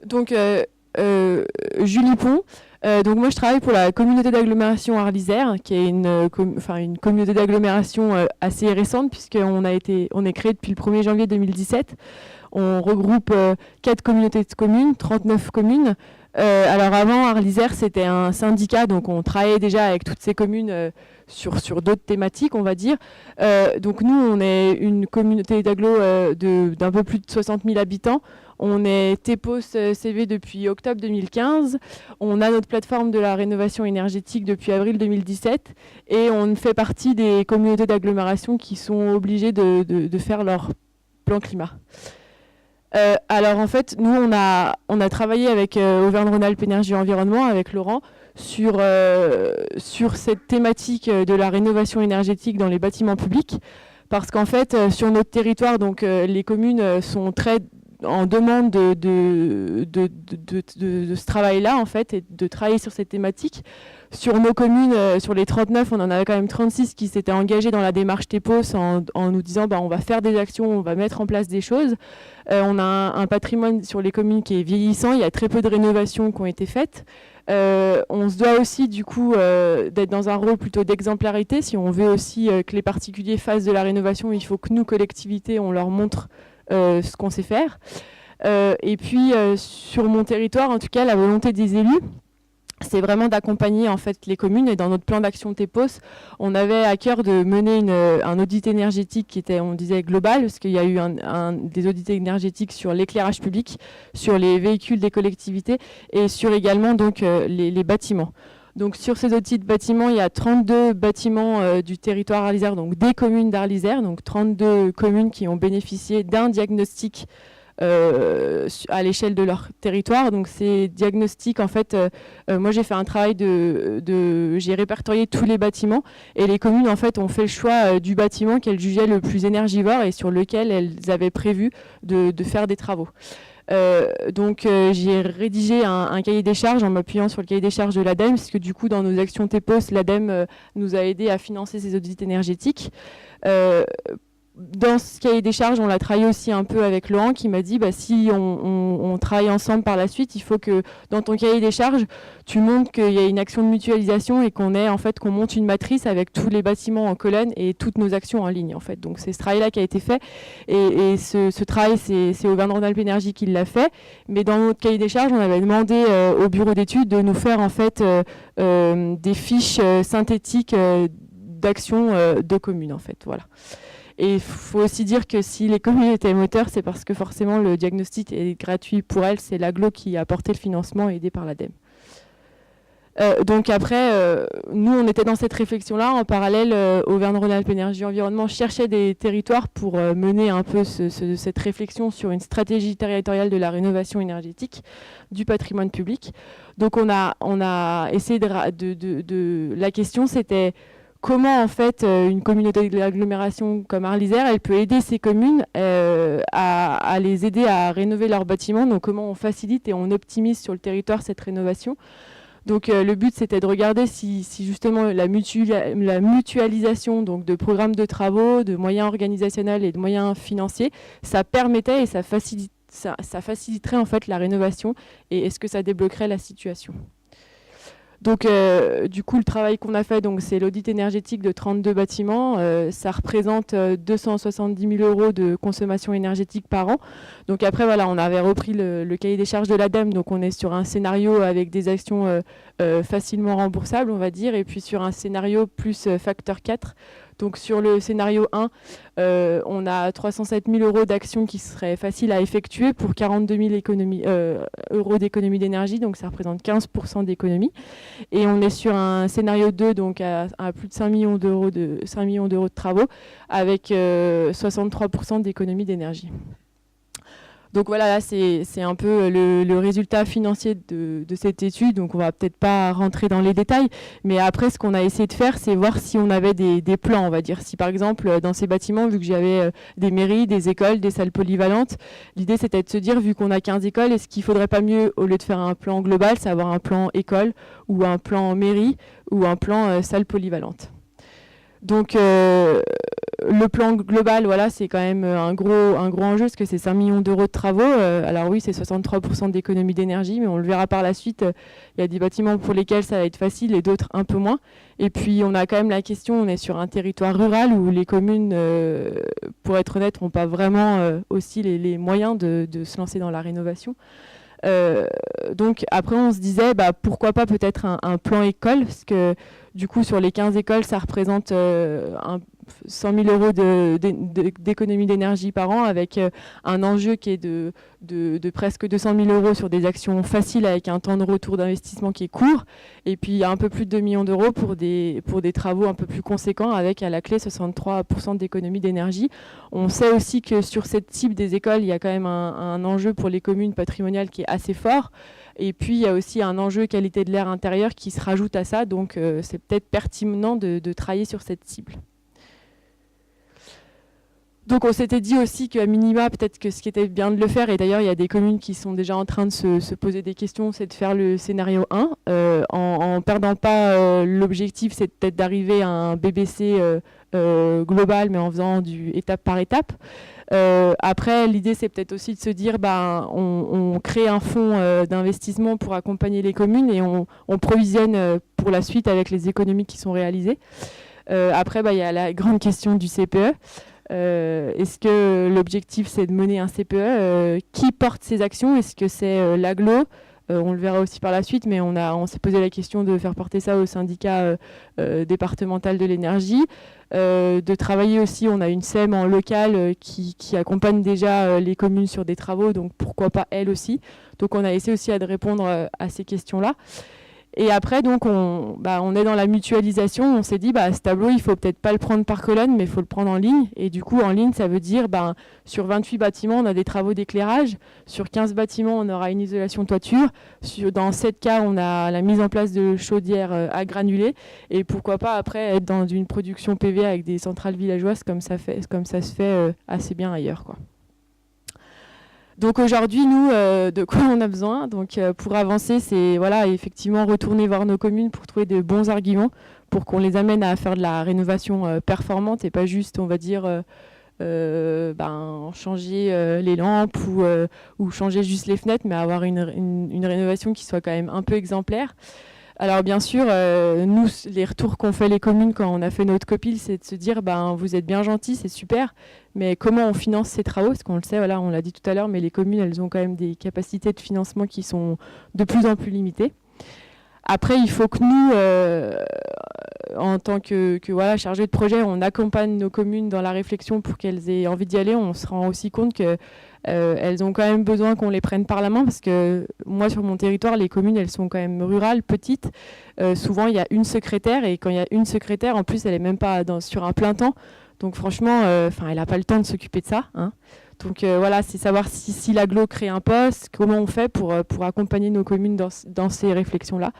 Donc, Julie Pont. Donc moi je travaille pour la communauté d'agglomération Arlysère, qui est une communauté d'agglomération assez récente puisqu'on on est créé depuis le 1er janvier 2017. On regroupe 4 communautés de communes, 39 communes. Alors avant, Arlysère, c'était un syndicat, donc on travaillait déjà avec toutes ces communes sur d'autres thématiques, on va dire. Donc nous, on est une communauté d'agglo d'un peu plus de 60 000 habitants. On est TEPOS CV depuis octobre 2015. On a notre plateforme de la rénovation énergétique depuis avril 2017. Et on fait partie des communautés d'agglomération qui sont obligées de faire leur plan climat. Alors en fait, nous, on a travaillé avec Auvergne-Rhône-Alpes Énergie et Environnement, avec Laurent, sur cette thématique de la rénovation énergétique dans les bâtiments publics. Parce qu'en fait, sur notre territoire, donc, les communes sont très en demande de ce travail-là, en fait, et de travailler sur cette thématique. Sur nos communes, sur les 39, on en avait quand même 36 qui s'étaient engagés dans la démarche TEPOS en nous disant on va faire des actions, on va mettre en place des choses. On a un patrimoine sur les communes qui est vieillissant, il y a très peu de rénovations qui ont été faites. On se doit aussi du coup d'être dans un rôle plutôt d'exemplarité. Si on veut aussi que les particuliers fassent de la rénovation, il faut que nous, collectivités, on leur montre ce qu'on sait faire. Et puis sur mon territoire, en tout cas, la volonté des élus, c'est vraiment d'accompagner en fait les communes. Et dans notre plan d'action TEPOS, on avait à cœur de mener un audit énergétique qui était, on disait, global, parce qu'il y a eu des audits énergétiques sur l'éclairage public, sur les véhicules des collectivités et sur également donc les bâtiments. Donc sur ces audits de bâtiments, il y a 32 bâtiments du territoire Arlysère, donc des communes d'Arlysère, donc 32 communes qui ont bénéficié d'un diagnostic à l'échelle de leur territoire. Donc ces diagnostics, en fait, moi j'ai fait un travail j'ai répertorié tous les bâtiments et les communes en fait ont fait le choix du bâtiment qu'elles jugeaient le plus énergivore et sur lequel elles avaient prévu de faire des travaux. Donc j'ai rédigé un cahier des charges en m'appuyant sur le cahier des charges de l'ADEME, parce que du coup dans nos actions TEPOS, l'ADEME nous a aidé à financer ces audits énergétiques. Dans ce cahier des charges, on l'a travaillé aussi un peu avec Laurent qui m'a dit si on travaille ensemble par la suite, il faut que dans ton cahier des charges, tu montres qu'il y a une action de mutualisation et qu'on monte une matrice avec tous les bâtiments en colonne et toutes nos actions en ligne en fait. Donc c'est ce travail-là qui a été fait et ce travail, c'est Auvergne-Rhône-Alpes Énergie qui l'a fait. Mais dans notre cahier des charges, on avait demandé au bureau d'études de nous faire en fait des fiches synthétiques d'actions de communes en fait. Voilà. Et il faut aussi dire que si les communes étaient moteurs, c'est parce que forcément le diagnostic est gratuit pour elles. C'est l'AGLO qui a apporté le financement aidé par l'ADEME. Donc après, nous, on était dans cette réflexion-là. En parallèle, Auvergne-Rhône-Alpes Énergie Environnement cherchait des territoires pour mener un peu cette réflexion sur une stratégie territoriale de la rénovation énergétique du patrimoine public. Donc on a essayé la question, c'était comment en fait une communauté d'agglomération comme Arlysère, elle peut aider ces communes à les aider à rénover leurs bâtiments. Donc comment on facilite et on optimise sur le territoire cette rénovation. Donc le but c'était de regarder si justement la mutualisation donc, de programmes de travaux, de moyens organisationnels et de moyens financiers, ça permettait et ça faciliterait en fait la rénovation et est-ce que ça débloquerait la situation. Donc, du coup, le travail qu'on a fait, c'est l'audit énergétique de 32 bâtiments. Ça représente 270 000 € de consommation énergétique par an. Donc après, voilà, on avait repris le cahier des charges de l'ADEME. Donc, on est sur un scénario avec des actions facilement remboursables, on va dire, et puis sur un scénario plus facteur 4. Donc sur le scénario 1, on a 307 000 € d'actions qui seraient faciles à effectuer pour 42 000 € d'économie d'énergie, donc ça représente 15% d'économie. Et on est sur un scénario 2, donc à plus de 5 millions d'euros de travaux, avec 63% d'économie d'énergie. Donc voilà, là c'est un peu le résultat financier de cette étude, donc on va peut-être pas rentrer dans les détails, mais après ce qu'on a essayé de faire, c'est voir si on avait des plans, on va dire. Si par exemple dans ces bâtiments, vu que j'avais des mairies, des écoles, des salles polyvalentes, l'idée c'était de se dire, vu qu'on a 15 écoles, est-ce qu'il faudrait pas mieux, au lieu de faire un plan global, c'est avoir un plan école ou un plan mairie ou un plan salle polyvalente. Donc le plan global, voilà, c'est quand même un gros enjeu parce que c'est 5 millions d'euros de travaux. Alors oui, c'est 63% d'économie d'énergie, mais on le verra par la suite. Il y a des bâtiments pour lesquels ça va être facile et d'autres un peu moins. Et puis on a quand même la question, on est sur un territoire rural où les communes, pour être honnête, n'ont pas vraiment aussi les moyens de se lancer dans la rénovation. Donc après on se disait pourquoi pas peut-être un plan école, parce que du coup sur les 15 écoles ça représente 100 000 euros d'économie d'énergie par an, avec un enjeu qui est de presque 200 000 euros sur des actions faciles avec un temps de retour d'investissement qui est court, et puis il y a un peu plus de 2 millions d'euros pour des travaux un peu plus conséquents avec à la clé 63% d'économie d'énergie. On sait aussi que sur cette cible des écoles, il y a quand même un enjeu pour les communes patrimoniales qui est assez fort. Et puis, il y a aussi un enjeu qualité de l'air intérieur qui se rajoute à ça. Donc, c'est peut-être pertinent de travailler sur cette cible. Donc, on s'était dit aussi qu'à minima, peut-être que ce qui était bien de le faire, et d'ailleurs, il y a des communes qui sont déjà en train de se poser des questions, c'est de faire le scénario 1. En perdant pas l'objectif, c'est peut-être d'arriver à un BBC global, mais en faisant du étape par étape. Après, l'idée, c'est peut-être aussi de se dire, on crée un fonds d'investissement pour accompagner les communes et on provisionne pour la suite avec les économies qui sont réalisées. Après, il y a la grande question du CPE. Est-ce que l'objectif, c'est de mener un CPE qui porte ces actions? Est-ce que c'est l'agglo? On le verra aussi par la suite, mais on s'est posé la question de faire porter ça au syndicat départemental de l'énergie. De travailler aussi, on a une SEM en local qui accompagne déjà les communes sur des travaux, donc pourquoi pas elle aussi. Donc on a essayé aussi de répondre à ces questions-là. Et après, donc, on est dans la mutualisation. On s'est dit, ce tableau, il ne faut peut-être pas le prendre par colonne, mais il faut le prendre en ligne. Et du coup, en ligne, ça veut dire, sur 28 bâtiments, on a des travaux d'éclairage. Sur 15 bâtiments, on aura une isolation toiture. Dans 7 cas, on a la mise en place de chaudières à granulés. Et pourquoi pas, après, être dans une production PV avec des centrales villageoises, comme ça se fait assez bien ailleurs, quoi. Donc aujourd'hui, nous, de quoi on a besoin? Donc pour avancer, c'est effectivement retourner voir nos communes pour trouver de bons arguments, pour qu'on les amène à faire de la rénovation performante et pas juste, on va dire, changer les lampes ou changer juste les fenêtres, mais avoir une rénovation qui soit quand même un peu exemplaire. Alors bien sûr, nous, les retours qu'ont fait les communes quand on a fait notre copil, c'est de se dire, vous êtes bien gentils, c'est super, mais comment on finance ces travaux? Parce qu'on le sait, on l'a dit tout à l'heure, mais les communes, elles ont quand même des capacités de financement qui sont de plus en plus limitées. Après, il faut que nous, en tant que chargés de projet, on accompagne nos communes dans la réflexion pour qu'elles aient envie d'y aller. On se rend aussi compte que elles ont quand même besoin qu'on les prenne par la main, parce que moi, sur mon territoire, les communes, elles sont quand même rurales, petites. Souvent, il y a une secrétaire, et quand il y a une secrétaire, en plus, elle n'est même pas sur un plein temps. Donc franchement, elle n'a pas le temps de s'occuper de ça, hein. Donc c'est savoir si l'agglo crée un poste, comment on fait pour accompagner nos communes dans ces réflexions-là.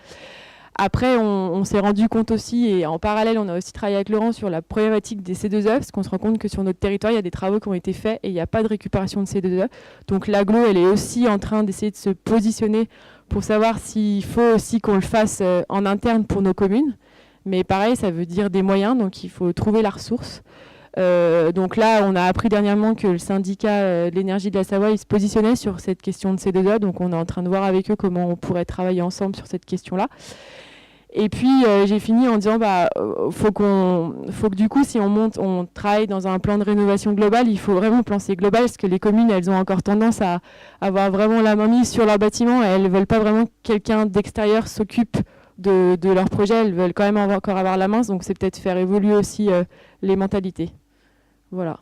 Après, on s'est rendu compte aussi, et en parallèle, on a aussi travaillé avec Laurent sur la problématique des C2E, parce qu'on se rend compte que sur notre territoire, il y a des travaux qui ont été faits et il n'y a pas de récupération de C2E. Donc l'agglo, elle est aussi en train d'essayer de se positionner pour savoir s'il faut aussi qu'on le fasse en interne pour nos communes. Mais pareil, ça veut dire des moyens, donc il faut trouver la ressource. Donc là, on a appris dernièrement que le syndicat de l'énergie de la Savoie, il se positionnait sur cette question de C2E, donc on est en train de voir avec eux comment on pourrait travailler ensemble sur cette question-là. Et puis j'ai fini en disant faut que du coup, si on travaille dans un plan de rénovation globale, il faut vraiment penser global, parce que les communes, elles ont encore tendance à avoir vraiment la main mise sur leur bâtiment, et elles ne veulent pas vraiment que quelqu'un d'extérieur s'occupe de leur projet. Elles veulent quand même encore avoir la main, donc c'est peut-être faire évoluer aussi les mentalités. Voilà.